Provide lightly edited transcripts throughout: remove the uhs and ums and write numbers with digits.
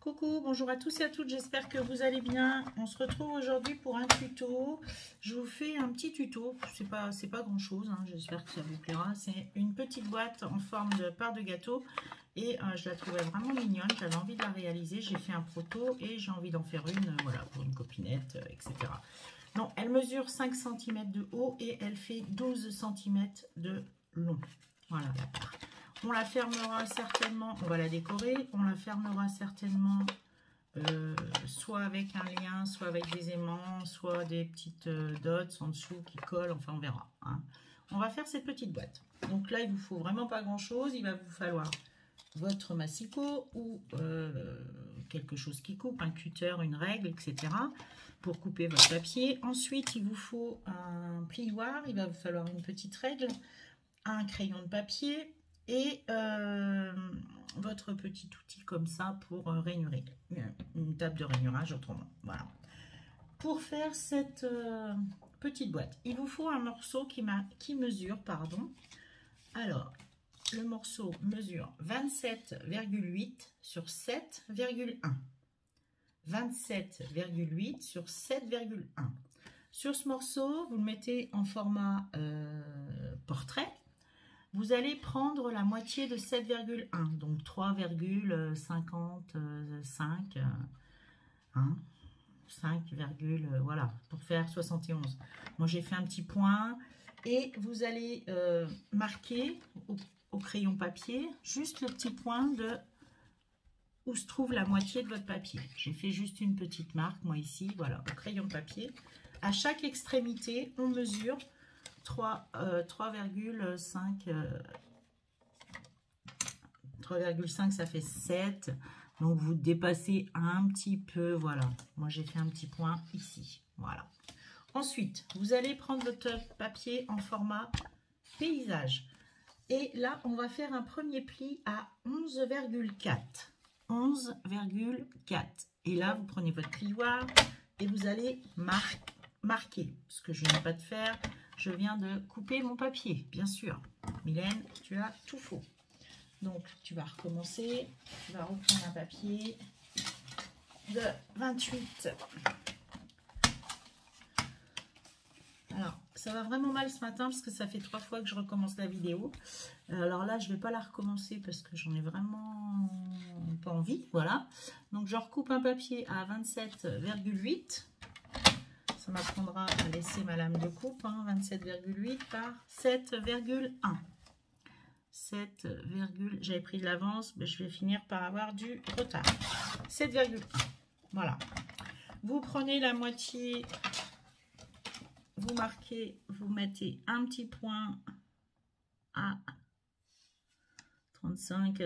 Coucou, bonjour à tous et à toutes, j'espère que vous allez bien. On se retrouve aujourd'hui pour un tuto. Je vous fais un petit tuto, c'est pas grand chose, hein. J'espère que ça vous plaira. C'est une petite boîte en forme de part de gâteau et je la trouvais vraiment mignonne, j'avais envie de la réaliser. J'ai fait un proto et j'ai envie d'en faire une, voilà, pour une copinette, etc. Donc elle mesure 5 cm de haut et elle fait 12 cm de long. Voilà la part. On la fermera certainement, on va la décorer, on la fermera certainement soit avec un lien, soit avec des aimants, soit des petites dots en dessous qui collent, enfin on verra. Hein. On va faire cette petite boîte. Donc là, il vous faut vraiment pas grand chose, il va vous falloir votre massicot ou quelque chose qui coupe, un cutter, une règle, etc. pour couper votre papier. Ensuite, il vous faut un plioir, il va vous falloir une petite règle, un crayon de papier, et votre petit outil comme ça pour rainurer, une table de rainurage autrement. Voilà. Pour faire cette petite boîte, il vous faut un morceau qui mesure, pardon. Alors, le morceau mesure 27,8 sur 7,1. 27,8 sur 7,1. Sur ce morceau, vous le mettez en format portrait. Vous allez prendre la moitié de 7,1, donc 3,55, hein, 5, voilà, pour faire 71. Moi, j'ai fait un petit point et vous allez marquer au crayon papier juste le petit point de où se trouve la moitié de votre papier. J'ai fait juste une petite marque, moi ici, voilà, au crayon de papier. À chaque extrémité, on mesure 3,5 ça fait 7, donc vous dépassez un petit peu, voilà, moi j'ai fait un petit point ici, voilà. Ensuite, vous allez prendre votre papier en format paysage et là on va faire un premier pli à 11,4 et là vous prenez votre plioir et vous allez marquer, ce que je n'ai pas de faire. Je viens de couper mon papier, bien sûr. Mylène, tu as tout faux. Donc, tu vas recommencer. Tu vas reprendre un papier de 28. Alors, ça va vraiment mal ce matin parce que ça fait 3 fois que je recommence la vidéo. Alors là, je ne vais pas la recommencer parce que j'en ai vraiment pas envie. Voilà. Donc, je recoupe un papier à 27,8. Ça m'apprendra à laisser ma lame de coupe, hein, 27,8 par 7,1. J'avais pris de l'avance, mais je vais finir par avoir du retard. 7,1. Voilà. Vous prenez la moitié, vous marquez, vous mettez un petit point à 35,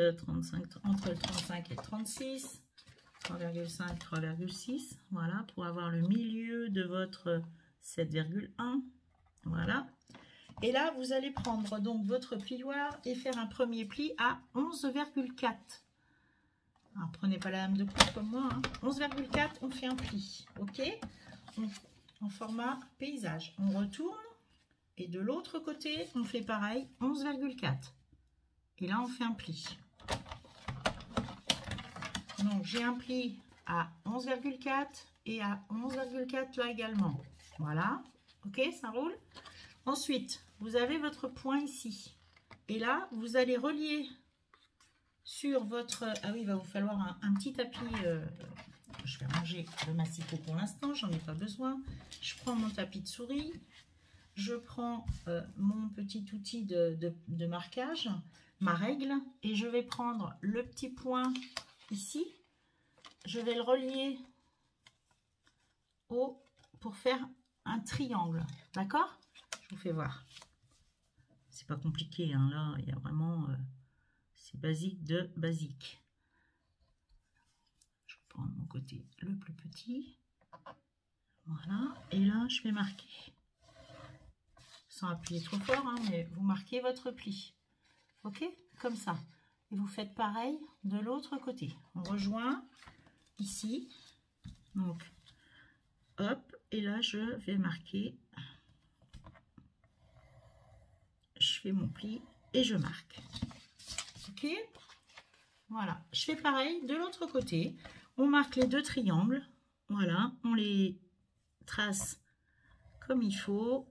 entre le 35 et le 36. 3,5, 3,6, voilà, pour avoir le milieu de votre 7,1, voilà. Et là, vous allez prendre donc votre plioir et faire un premier pli à 11,4. Alors, prenez pas la lame de coupe comme moi, hein. 11,4, on fait un pli, ok, en format paysage. On retourne et de l'autre côté, on fait pareil, 11,4. Et là, on fait un pli. Donc, j'ai un pli à 11,4 et à 11,4 là également. Voilà. Ok, ça roule. Ensuite, vous avez votre point ici. Et là, vous allez relier sur votre... Ah oui, il va vous falloir un petit tapis. Je vais ranger le massicot pour l'instant, j'en ai pas besoin. Je prends mon tapis de souris. Je prends mon petit outil de marquage, ma règle. Et je vais prendre le petit point ici, je vais le relier pour faire un triangle, d'accord? Je vous fais voir. C'est pas compliqué, hein, là, il y a vraiment... c'est basique de basique. Je vais prendre mon côté le plus petit. Voilà, et là, je vais marquer. Sans appuyer trop fort, hein, mais vous marquez votre pli. Ok? Comme ça. Et vous faites pareil de l'autre côté. On rejoint ici. Donc, hop. Et là, je vais marquer. Je fais mon pli et je marque. Ok? Voilà. Je fais pareil de l'autre côté. On marque les deux triangles. Voilà, on les trace comme il faut.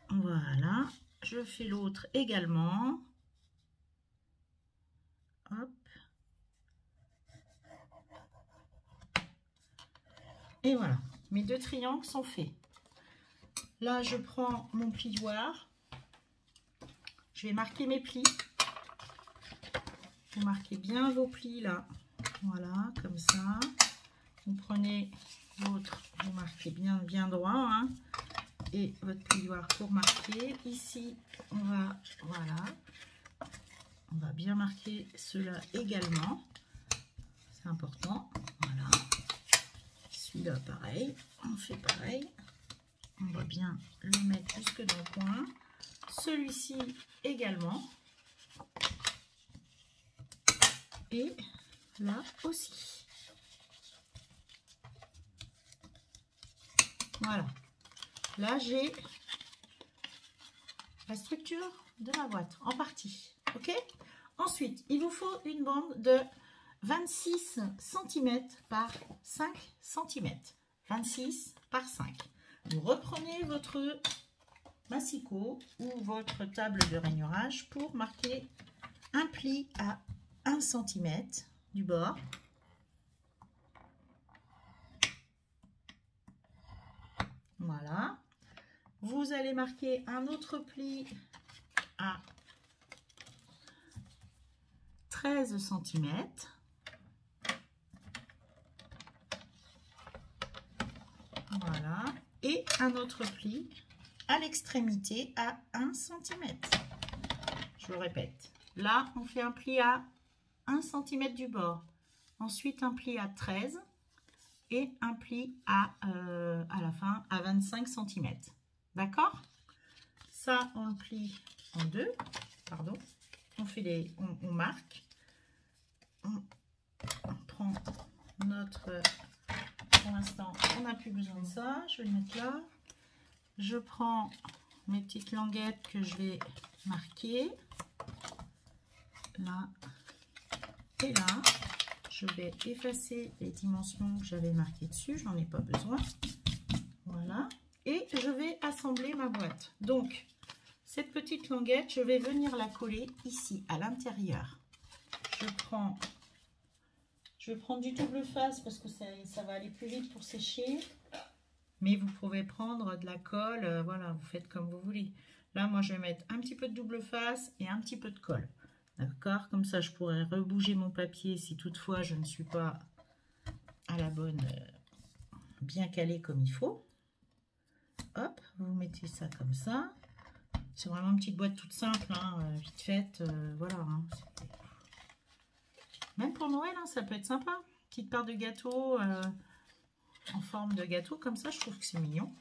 Voilà, je fais l'autre également. Hop. Et voilà, mes deux triangles sont faits. Là, je prends mon plioir. Je vais marquer mes plis. Vous marquez bien vos plis là. Voilà, comme ça. Vous prenez votre, vous marquez bien droit. Hein, et votre plioir pour marquer. Ici, on va, voilà. On va bien marquer cela également. C'est important. Voilà. Celui-là, pareil. On fait pareil. On va bien le mettre jusque dans le coin. Celui-ci également. Et là aussi. Voilà. Là, j'ai la structure de ma boîte en partie. OK? Ensuite, il vous faut une bande de 26 cm par 5 cm. 26 par 5. Vous reprenez votre massicot ou votre table de rainurage pour marquer un pli à 1 cm du bord. Voilà. Vous allez marquer un autre pli à 13 cm. Voilà. Et un autre pli à l'extrémité à 1 cm. Je le répète. Là, on fait un pli à 1 cm du bord. Ensuite, un pli à 13 et un pli à la fin à 25 cm. D'accord? Ça, on le plie en deux. Pardon. On fait les, on marque. On prend notre... Pour l'instant, on n'a plus besoin de ça. Je vais le mettre là. Je prends mes petites languettes que je vais marquer. Là et là. Je vais effacer les dimensions que j'avais marquées dessus. Je n'en ai pas besoin. Voilà. Et je vais assembler ma boîte. Donc, cette petite languette, je vais venir la coller ici, à l'intérieur. Je vais prendre du double face parce que ça va aller plus vite pour sécher. Mais vous pouvez prendre de la colle, voilà, vous faites comme vous voulez. Là, moi, je vais mettre un petit peu de double face et un petit peu de colle. D'accord? Comme ça, je pourrais rebouger mon papier si toutefois je ne suis pas à la bonne, bien calée comme il faut. Hop, vous mettez ça comme ça. C'est vraiment une petite boîte toute simple, hein, vite faite, voilà. Hein, même pour Noël, hein, ça peut être sympa. Petite part de gâteau en forme de gâteau, comme ça, je trouve que c'est mignon.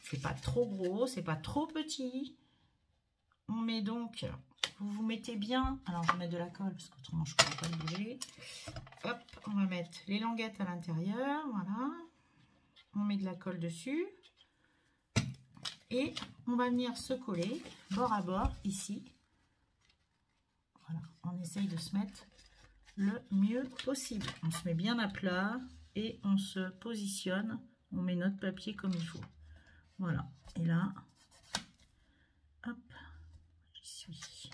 C'est pas trop gros, c'est pas trop petit. On met donc, vous vous mettez bien, alors je vais mettre de la colle parce qu'autrement je ne pourrais pas le bouger. Hop, on va mettre les languettes à l'intérieur, voilà. On met de la colle dessus. Et on va venir se coller bord à bord ici. Voilà, on essaye de se mettre le mieux possible. On se met bien à plat et on se positionne. On met notre papier comme il faut. Voilà, et là, hop, j'y suis.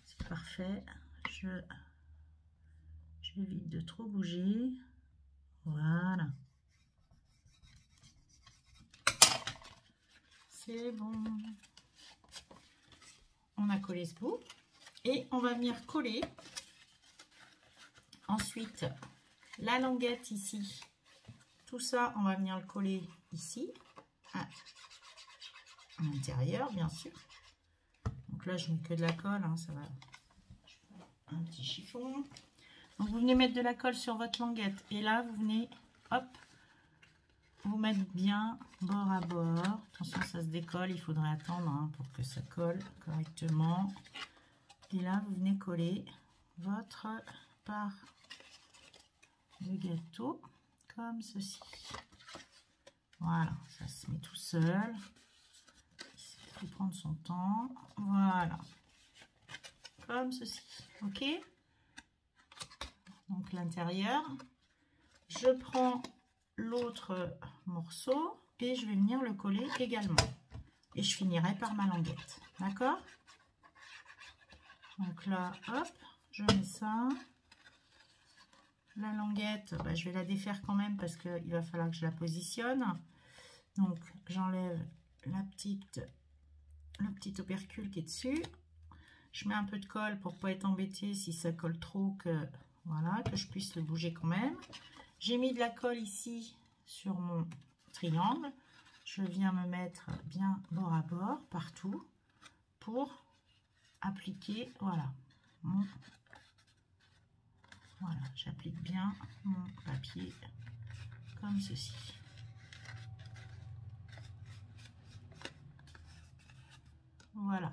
C'est parfait. J'évite de trop bouger. Voilà. C'est bon. On a collé ce bout. Et on va venir coller. Ensuite, la languette ici. Tout ça, on va venir le coller ici. À l'intérieur, bien sûr. Donc là, je mets que de la colle. Hein, ça va. Un petit chiffon. Donc, vous venez mettre de la colle sur votre languette. Et là, vous venez, hop, vous mettre bien bord à bord. Attention, ça se décolle. Il faudrait attendre hein, pour que ça colle correctement. Et là, vous venez coller votre part de gâteau comme ceci. Voilà, ça se met tout seul. Il faut prendre son temps. Voilà. Comme ceci. OK? Donc l'intérieur. je prends l'autre morceau et je vais venir le coller également. Et je finirai par ma languette. D'accord? Donc là, hop, je mets ça. La languette, bah, je vais la défaire quand même parce qu'il va falloir que je la positionne. Donc, j'enlève le petit opercule qui est dessus. Je mets un peu de colle pour ne pas être embêtée si ça colle trop, voilà, que je puisse le bouger quand même. J'ai mis de la colle ici sur mon triangle. Je viens me mettre bien bord à bord, partout, pour appliquer, voilà, voilà, j'applique bien mon papier comme ceci. Voilà.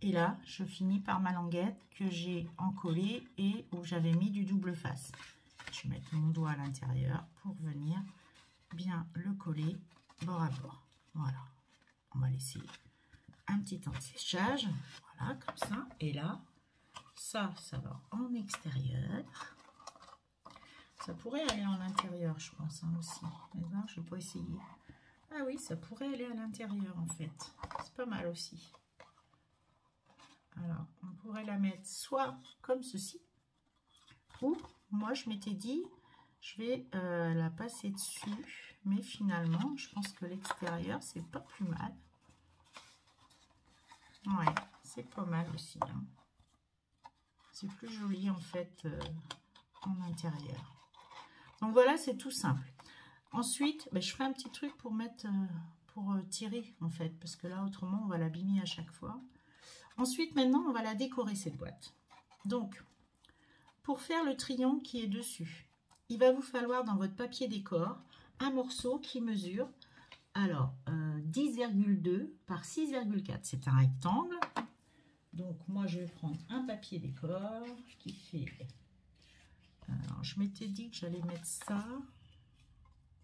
Et là, je finis par ma languette que j'ai encollée et où j'avais mis du double face. Je vais mettre mon doigt à l'intérieur pour venir bien le coller bord à bord. Voilà. On va laisser un petit temps de séchage. Voilà, comme ça. Et là, ça va en extérieur. Ça pourrait aller en intérieur, je pense, hein, aussi. Mais ben, je ne vais pas essayer. Ah oui, ça pourrait aller à l'intérieur, en fait. C'est pas mal aussi. Alors, on pourrait la mettre soit comme ceci, ou moi, je m'étais dit, je vais la passer dessus. Mais finalement, je pense que l'extérieur, c'est pas plus mal. Ouais, c'est pas mal aussi. Hein. C'est plus joli, en fait, en intérieur. Donc voilà, c'est tout simple. Ensuite, ben, je ferai un petit truc pour mettre, pour tirer en fait, parce que là autrement on va l'abîmer à chaque fois. Ensuite, maintenant, on va la décorer cette boîte. Donc, pour faire le triangle qui est dessus, il va vous falloir dans votre papier décor un morceau qui mesure, alors 10,2 par 6,4. C'est un rectangle. Donc moi, je vais prendre un papier décor qui fait. Alors, je m'étais dit que j'allais mettre ça.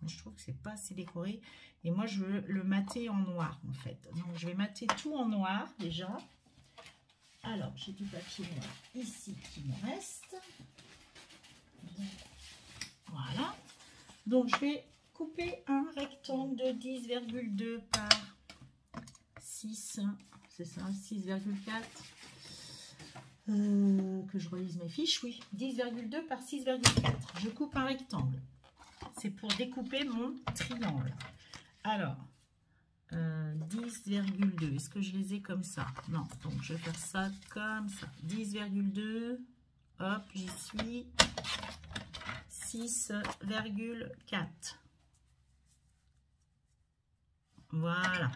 Mais je trouve que c'est pas assez décoré. Et moi, je veux le mater en noir, en fait. Donc, je vais mater tout en noir, déjà. Alors, j'ai du papier noir ici qui me reste. Donc, voilà. Donc, je vais couper un rectangle de 10,2 par 6. C'est ça, 6,4. Que je relise mes fiches, oui, 10,2 par 6,4. Je coupe un rectangle. C'est pour découper mon triangle. Alors, 10,2. Est-ce que je les ai comme ça? Non, donc je vais faire ça comme ça. 10,2. Hop, j'y suis. 6,4. Voilà.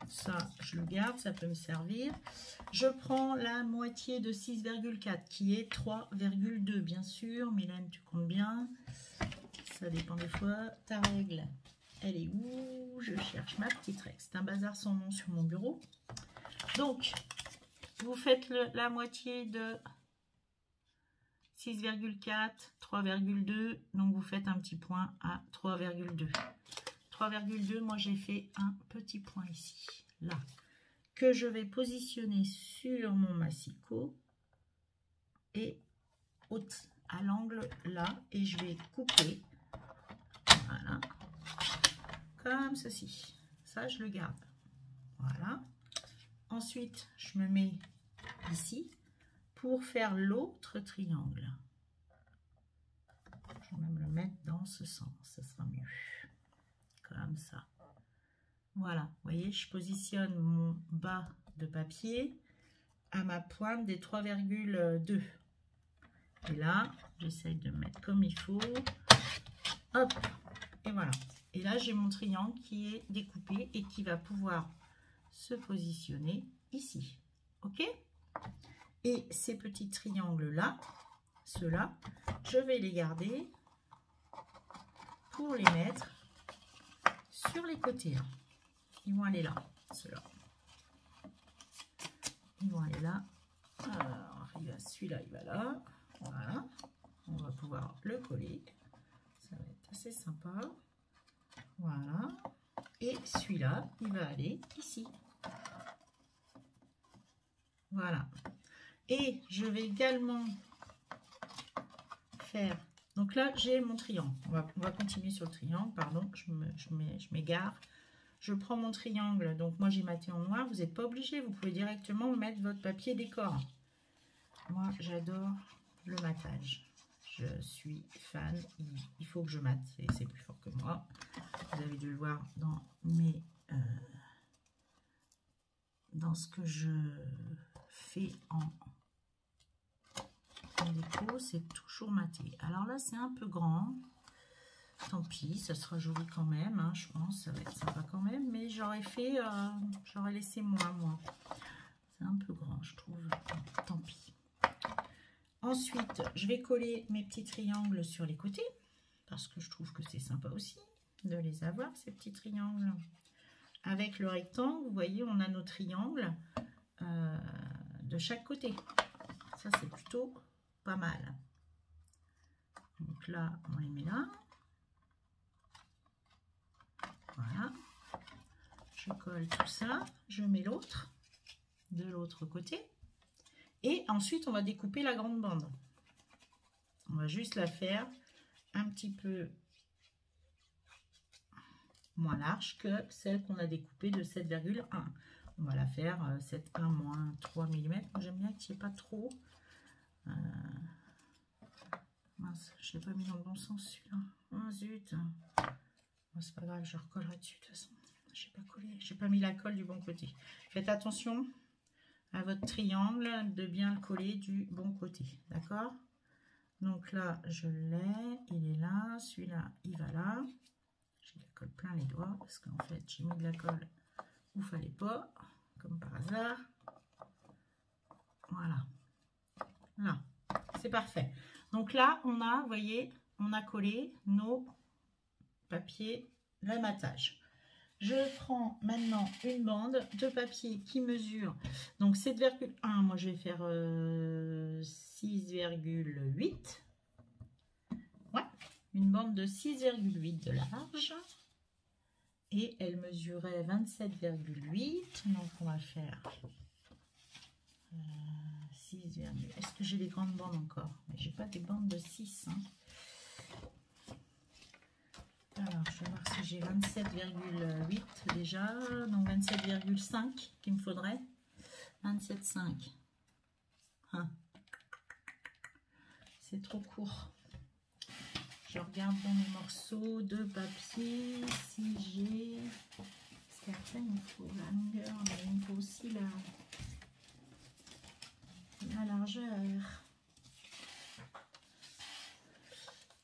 Ça, je le garde, ça peut me servir. Je prends la moitié de 6,4 qui est 3,2 bien sûr. Mylène, tu comptes bien. Ça dépend des fois. Ta règle, elle est où? Je cherche ma petite règle. C'est un bazar sans nom sur mon bureau. Donc, vous faites la moitié de 6,4, 3,2. Donc, vous faites un petit point à 3,2. 3,2, moi j'ai fait un petit point ici, là, que je vais positionner sur mon massicot et à l'angle là, et je vais couper, voilà, comme ceci. Ça, je le garde. Voilà. Ensuite, je me mets ici pour faire l'autre triangle. Je vais même le mettre dans ce sens, ça sera mieux. Comme ça. Voilà, vous voyez, je positionne mon bas de papier à ma pointe des 3,2. Et là, j'essaye de mettre comme il faut. Hop, et voilà. Et là, j'ai mon triangle qui est découpé et qui va pouvoir se positionner ici. OK? Et ces petits triangles-là, ceux-là, je vais les garder pour les mettre sur les côtés. Ils vont aller là, ceux-là. Ils vont aller là. Alors, celui-là, il va là. Voilà. On va pouvoir le coller. Ça va être assez sympa. Voilà. Et celui-là, il va aller ici. Voilà. Et je vais également faire Donc là, j'ai mon triangle. On va continuer sur le triangle. Pardon, je m'égare. Je prends mon triangle. Donc moi, j'ai maté en noir. Vous n'êtes pas obligé. Vous pouvez directement mettre votre papier décor. Moi, j'adore le matage. Je suis fan. Il faut que je mate. C'est plus fort que moi. Vous avez dû le voir dans mes... dans ce que je fais en déco, c'est toujours maté. Alors là, c'est un peu grand. Tant pis, ça sera joli quand même, hein, je pense. Ça va être sympa quand même. Mais j'aurais fait... j'aurais laissé moins, moi. C'est un peu grand, je trouve. Tant pis. Ensuite, je vais coller mes petits triangles sur les côtés. Parce que je trouve que c'est sympa aussi de les avoir, ces petits triangles. Avec le rectangle, vous voyez, on a nos triangles de chaque côté. Ça, c'est plutôt pas mal. Donc là, on les met là. Voilà. Je colle tout ça. Je mets l'autre de l'autre côté. Et ensuite, on va découper la grande bande. On va juste la faire un petit peu moins large que celle qu'on a découpée de 7,1. On va la faire 7,1 moins 3 mm. J'aime bien qu'il n'y ait pas trop. Mince, je n'ai pas mis dans le bon sens celui-là. Oh zut. Bon, c'est pas grave, je recollerai dessus de toute façon. Je n'ai pas collé, j'ai pas mis la colle du bon côté. Faites attention à votre triangle de bien le coller du bon côté. D'accord? Donc là, je l'ai, il est là. Celui-là, il va là. J'ai de la colle plein les doigts parce qu'en fait, j'ai mis de la colle où il ne fallait pas, comme par hasard. Voilà. Là, c'est parfait. Donc là, on a, vous voyez, on a collé nos papiers l'amatage. Je prends maintenant une bande de papier qui mesure donc 7,1. Moi, je vais faire 6,8. Ouais, une bande de 6,8 de large. Et elle mesurait 27,8. Donc, on va faire 6, est-ce que j'ai les grandes bandes encore? Mais j'ai pas des bandes de 6. Hein. Alors, je vais voir si j'ai 27,8 déjà. Donc, 27,5 qu'il me faudrait. 27,5. Hein. C'est trop court. Je regarde dans mes morceaux de papier si j'ai... Parce qu'après, il me faut la longueur, mais il me faut aussi la largeur.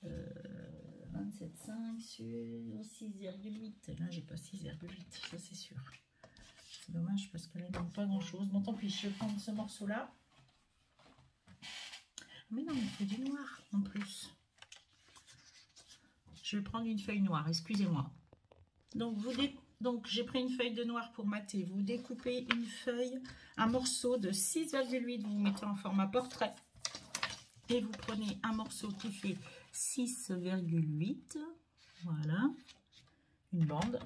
27,5 sur 6,8. Là, j'ai pas 6,8, ça c'est sûr. C'est dommage parce que là, il ne manque pas grand chose. Bon, tant pis, je vais prendre ce morceau-là. Mais non, il faut du noir en plus. Je vais prendre une feuille noire, excusez-moi. Donc, j'ai pris une feuille de noir pour mater. Vous découpez une feuille, un morceau de 6,8, vous mettez en format portrait. Et vous prenez un morceau qui fait 6,8. Voilà. Une bande.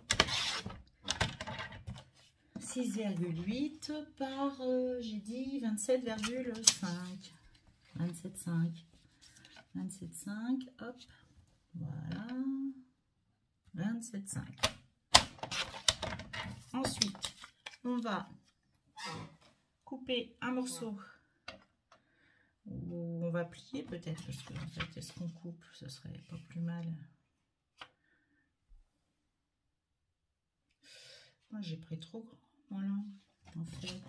6,8 par, j'ai dit, 27,5. 27,5. 27,5. Hop. Voilà. 27,5. Ensuite, on va couper un morceau. Ou on va plier peut-être, parce que en fait, est-ce qu'on coupe? Ce serait pas plus mal. Moi, j'ai pris trop grand. Voilà. En fait.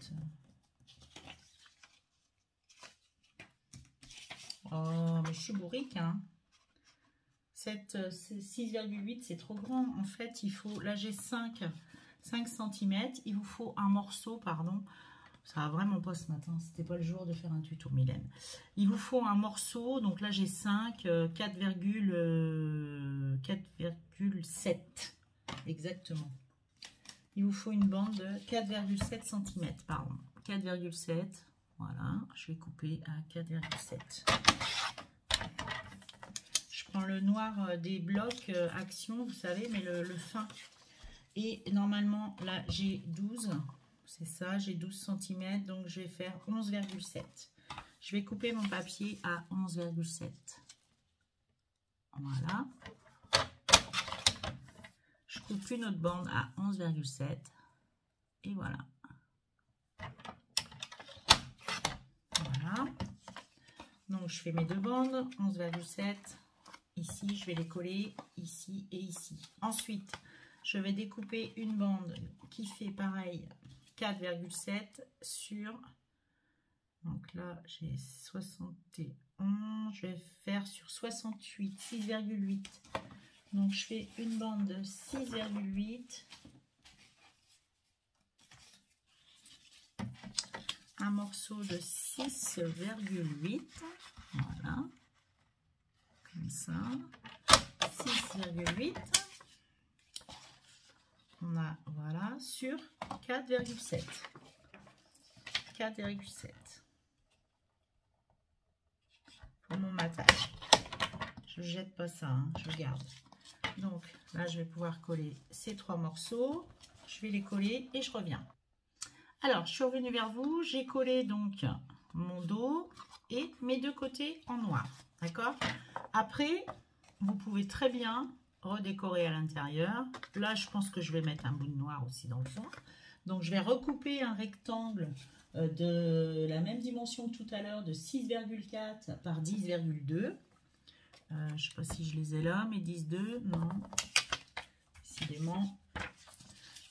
Oh, mais je suis bourrique, hein. 6,8, c'est trop grand. En fait, il faut... Là, j'ai 5 cm. Il vous faut un morceau, pardon. Ça va vraiment pas ce matin. C'était pas le jour de faire un tuto, Mylène. Il vous faut un morceau. Donc là, j'ai 5, 4,7. Exactement. Il vous faut une bande de 4,7 cm. Pardon. 4,7. Voilà. Je vais couper à 4,7. Je prends le noir des blocs Action, vous savez, mais le fin. Et normalement, là, j'ai 12. C'est ça, j'ai 12 cm. Donc, je vais faire 11,7. Je vais couper mon papier à 11,7. Voilà. Je coupe une autre bande à 11,7 et voilà. Voilà. Donc je fais mes deux bandes, 11,7. Ici, je vais les coller ici et ici. Ensuite, je vais découper une bande qui fait pareil 4,7 sur... Donc là, j'ai 71. Je vais faire sur 68, 6,8. Donc je fais une bande de 6,8. Un morceau de 6,8. Voilà. Comme ça. 6,8. On a, voilà, sur 4,7. 4,7. Pour mon matage. Je jette pas ça, hein, je garde. Donc là, je vais pouvoir coller ces 3 morceaux. Je vais les coller et je reviens. Alors, je suis revenue vers vous. J'ai collé donc mon dos et mes deux côtés en noir. D'accord? Après, vous pouvez très bien redécorer à l'intérieur. Là, je pense que je vais mettre un bout de noir aussi dans le fond. Donc, je vais recouper un rectangle de la même dimension que tout à l'heure, de 6,4 par 10,2. Je ne sais pas si je les ai là, mais 10,2, non. Décidément,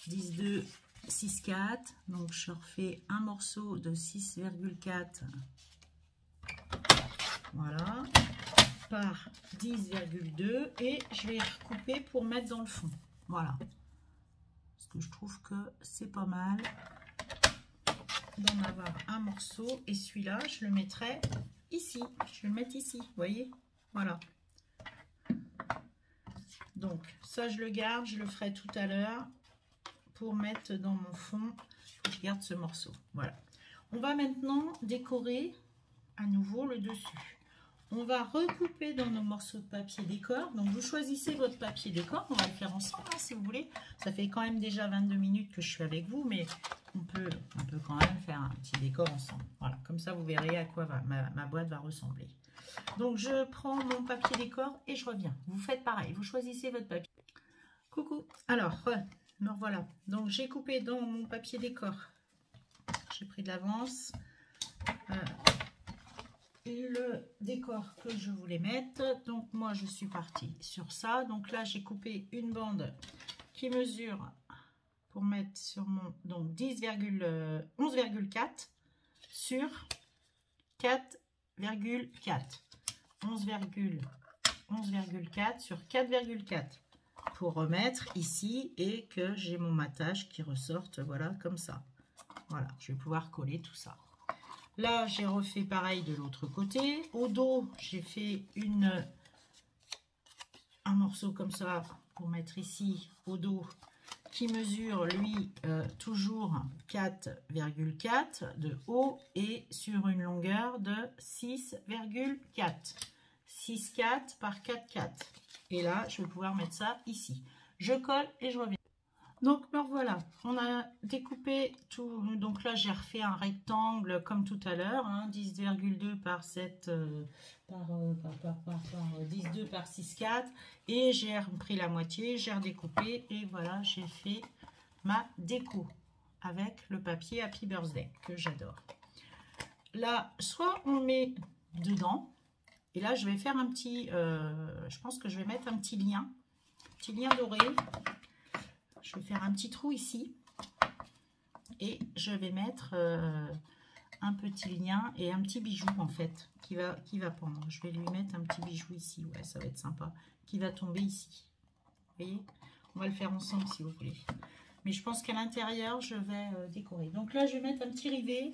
10,2, 6,4. Donc, je refais un morceau de 6,4. Voilà. Par 10,2 et je vais recouper pour mettre dans le fond. Voilà. Parce que je trouve que c'est pas mal d'en avoir un morceau et celui-là, je le mettrai ici. Je vais le mettre ici, vous voyez? Voilà. Donc, ça, je le garde. Je le ferai tout à l'heure pour mettre dans mon fond. Je garde ce morceau. Voilà. On va maintenant décorer à nouveau le dessus. On va recouper dans nos morceaux de papier décor. Donc, vous choisissez votre papier décor. On va le faire ensemble, hein, si vous voulez. Ça fait quand même déjà 22 minutes que je suis avec vous, mais on peut quand même faire un petit décor ensemble. Voilà, comme ça, vous verrez à quoi ma boîte va ressembler. Donc, je prends mon papier décor et je reviens. Vous faites pareil. Vous choisissez votre papier. Coucou. Alors, me revoilà. Donc, j'ai coupé dans mon papier décor. J'ai pris de l'avance. Le décor que je voulais mettre. Donc moi je suis partie sur ça. Donc là j'ai coupé une bande qui mesure pour mettre sur mon donc 11,4 sur 4,4. 11,4 sur 4,4 pour remettre ici et que j'ai mon matage qui ressorte, voilà, comme ça. Voilà, je vais pouvoir coller tout ça. Là, j'ai refait pareil de l'autre côté. Au dos, j'ai fait un morceau comme ça pour mettre ici au dos qui mesure, lui, toujours 4,4 de haut et sur une longueur de 6,4. 6,4 par 4,4. Et là, je vais pouvoir mettre ça ici. Je colle et je reviens. Donc, me voilà, on a découpé tout. Donc là, j'ai refait un rectangle comme tout à l'heure, hein, 10,2 par 7, par 10,2 par 6,4. Et j'ai pris la moitié, j'ai redécoupé et voilà, j'ai fait ma déco avec le papier Happy Birthday que j'adore. Là, soit on met dedans, et là, je vais faire un petit, je pense que je vais mettre un petit lien doré. Je vais faire un petit trou ici et je vais mettre un petit lien et un petit bijou en fait qui va pendre. Je vais lui mettre un petit bijou ici, ouais, ça va être sympa, qui va tomber ici. Vous voyez, on va le faire ensemble si vous voulez. Mais je pense qu'à l'intérieur, je vais décorer. Donc là, je vais mettre un petit rivet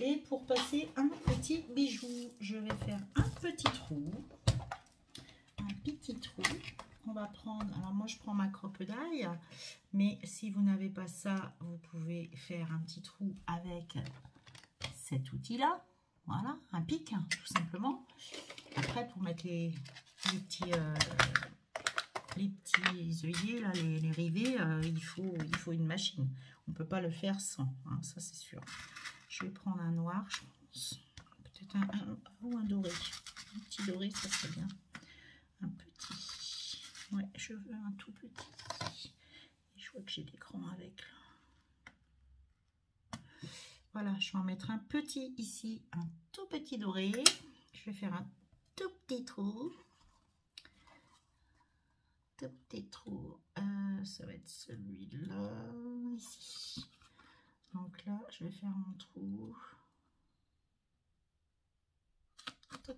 et pour passer un petit bijou, je vais faire un petit trou. On va prendre, alors moi je prends ma crocodile, mais si vous n'avez pas ça, vous pouvez faire un petit trou avec cet outil là, voilà, un pic tout simplement. Après pour mettre les petits œillets là, les rivets, il faut une machine, on peut pas le faire sans, hein, ça c'est sûr. Je vais prendre un noir, je pense, peut-être un doré, un petit doré, ça serait bien, un petit. je veux un tout petit. Et je vois que j'ai l'écran avec. Voilà, je vais en mettre un petit ici, un tout petit doré. Je vais faire un tout petit trou. Tout petit trou. Ça va être celui-là, ici. Donc là, je vais faire mon trou. Toc.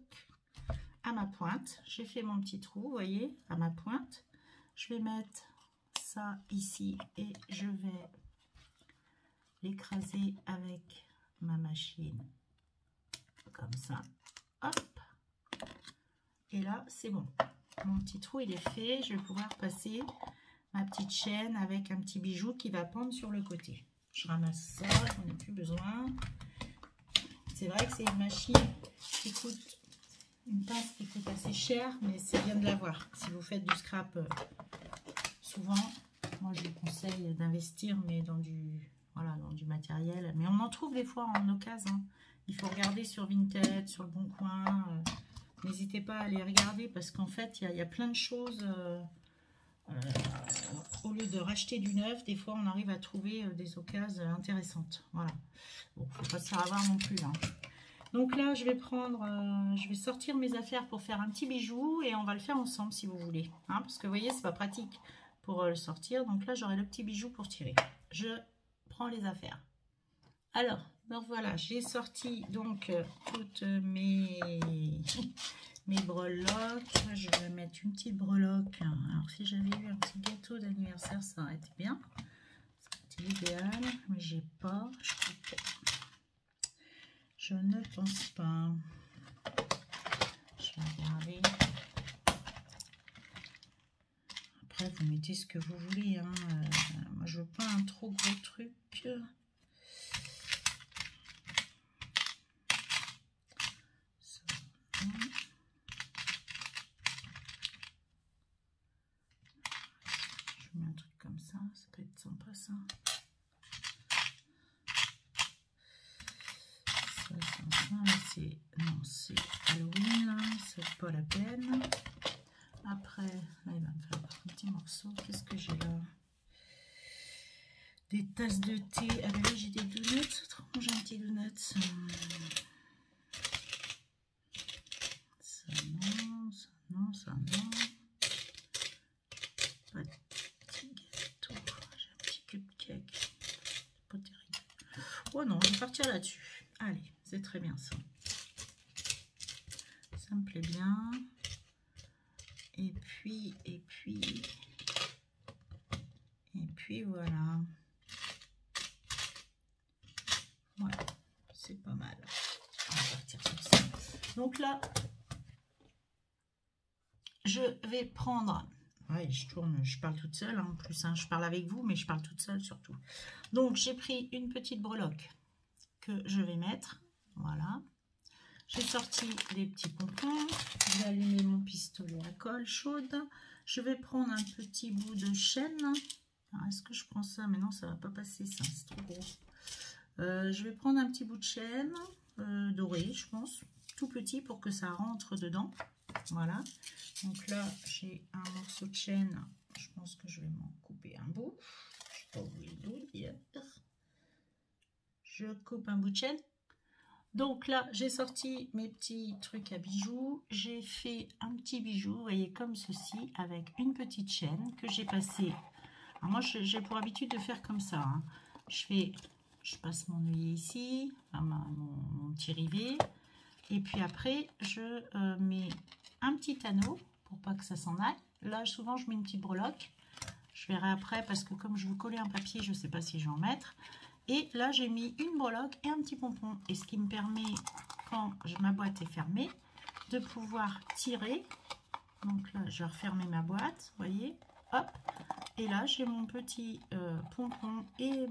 À ma pointe, j'ai fait mon petit trou, vous voyez, à ma pointe. Je vais mettre ça ici et je vais l'écraser avec ma machine comme ça. Hop. Et là, c'est bon. Mon petit trou, il est fait. Je vais pouvoir passer ma petite chaîne avec un petit bijou qui va pendre sur le côté. Je ramasse ça, j'en ai plus besoin. C'est vrai que c'est une machine qui coûte, une pince qui coûte assez cher, mais c'est bien de l'avoir. Si vous faites du scrap, souvent, moi je vous conseille d'investir, mais dans du, voilà, dans du matériel. Mais on en trouve des fois en occasion. Il faut regarder sur Vinted, sur le Bon Coin. N'hésitez pas à aller regarder parce qu'en fait, il y a plein de choses. Au lieu de racheter du neuf, des fois, on arrive à trouver des occasions intéressantes. Voilà. Bon, faut pas se faire avoir non plus. Hein. Donc là, je vais prendre, je vais sortir mes affaires pour faire un petit bijou et on va le faire ensemble si vous voulez. Hein, parce que vous voyez, c'est pas pratique pour le sortir. Donc là, j'aurai le petit bijou pour tirer. Je prends les affaires. Alors, donc voilà, j'ai sorti donc toutes mes breloques. Je vais mettre une petite breloque. Alors, si j'avais eu un petit gâteau d'anniversaire, ça aurait été bien. C'était idéal, mais j'ai pas. Je ne pense pas. Je vais regarder. Après, vous mettez ce que vous voulez. Hein. Moi, je veux pas un trop gros truc. Je mets un truc comme ça peut être sympa ça. C'est non, c'est Halloween là, c'est pas la peine. Après, là il va me faire un petit morceau. Qu'est-ce que j'ai là? Des tasses de thé. Ah ben là j'ai des donuts. J'ai un petit donut. Ça non, ça non, ça non. Pas de petit gâteau. J'ai un petit cupcake. C'est pas terrible. Oh non, je vais partir là-dessus. Allez, c'est très bien ça. Ça me plaît bien. Et puis voilà. Voilà, c'est pas mal. On va partir sur ça. Donc là, je vais prendre... Ouais, je tourne, je parle toute seule hein, en plus. Hein, je parle avec vous, mais je parle toute seule surtout. Donc, j'ai pris une petite breloque que je vais mettre. Voilà. J'ai sorti des petits pompons. Je vais allumer mon pistolet à colle chaude. Je vais prendre un petit bout de chaîne. Est-ce que je prends ça? Mais non, ça va pas passer, ça. C'est trop gros. Je vais prendre un petit bout de chaîne doré, je pense. Tout petit pour que ça rentre dedans. Voilà. Donc là, j'ai un morceau de chaîne. Je pense que je vais m'en couper un bout. Je sais pas où il est. Je coupe un bout de chaîne. Donc là, j'ai sorti mes petits trucs à bijoux. J'ai fait un petit bijou, vous voyez, comme ceci, avec une petite chaîne que j'ai passée. Alors moi, j'ai pour habitude de faire comme ça. Hein. Je passe mon œillet ici, enfin, mon petit rivet. Et puis après, je mets un petit anneau pour pas que ça s'en aille. Là, souvent, je mets une petite breloque. Je verrai après parce que comme je veux coller un papier, je ne sais pas si je vais en mettre. Et là, j'ai mis une breloque et un petit pompon. Et ce qui me permet, quand ma boîte est fermée, de pouvoir tirer. Donc là, je vais refermer ma boîte, vous voyez. Hop. Et là, j'ai mon petit pompon et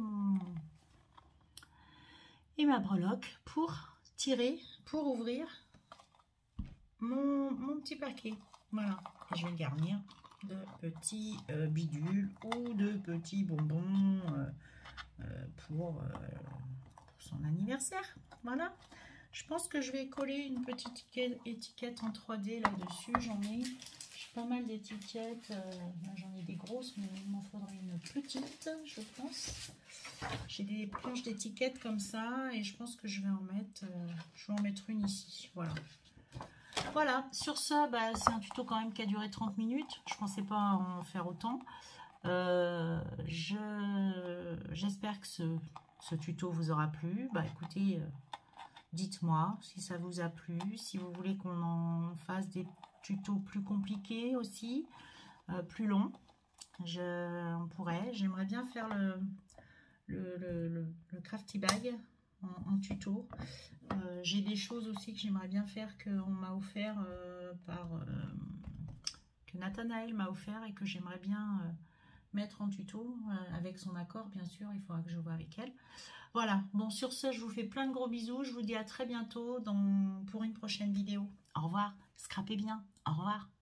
ma breloque pour tirer, pour ouvrir mon petit paquet. Voilà. Et je vais le garnir de petits bidules ou de petits bonbons pour son anniversaire. Voilà. Je pense que je vais coller une petite étiquette en 3D là-dessus. J'en ai. Je pas mal d'étiquettes. Là, j'en ai des grosses, mais il m'en faudrait une petite, je pense. J'ai des planches d'étiquettes comme ça et je pense que je vais en mettre une ici. Voilà. Voilà, sur ça, bah, c'est un tuto quand même qui a duré 30 minutes. Je pensais pas en faire autant. J'espère que ce tuto vous aura plu. Bah écoutez, dites-moi si ça vous a plu, si vous voulez qu'on en fasse des tutos plus compliqués aussi, plus longs. On pourrait. J'aimerais bien faire le crafty bag en tuto. J'ai des choses aussi que j'aimerais bien faire qu'on m'a offert que Nathanaël m'a offert et que j'aimerais bien mettre en tuto avec son accord, bien sûr. Il faudra que je vois avec elle. Voilà, bon, sur ce, je vous fais plein de gros bisous. Je vous dis à très bientôt pour une prochaine vidéo. Au revoir, scrapez bien. Au revoir.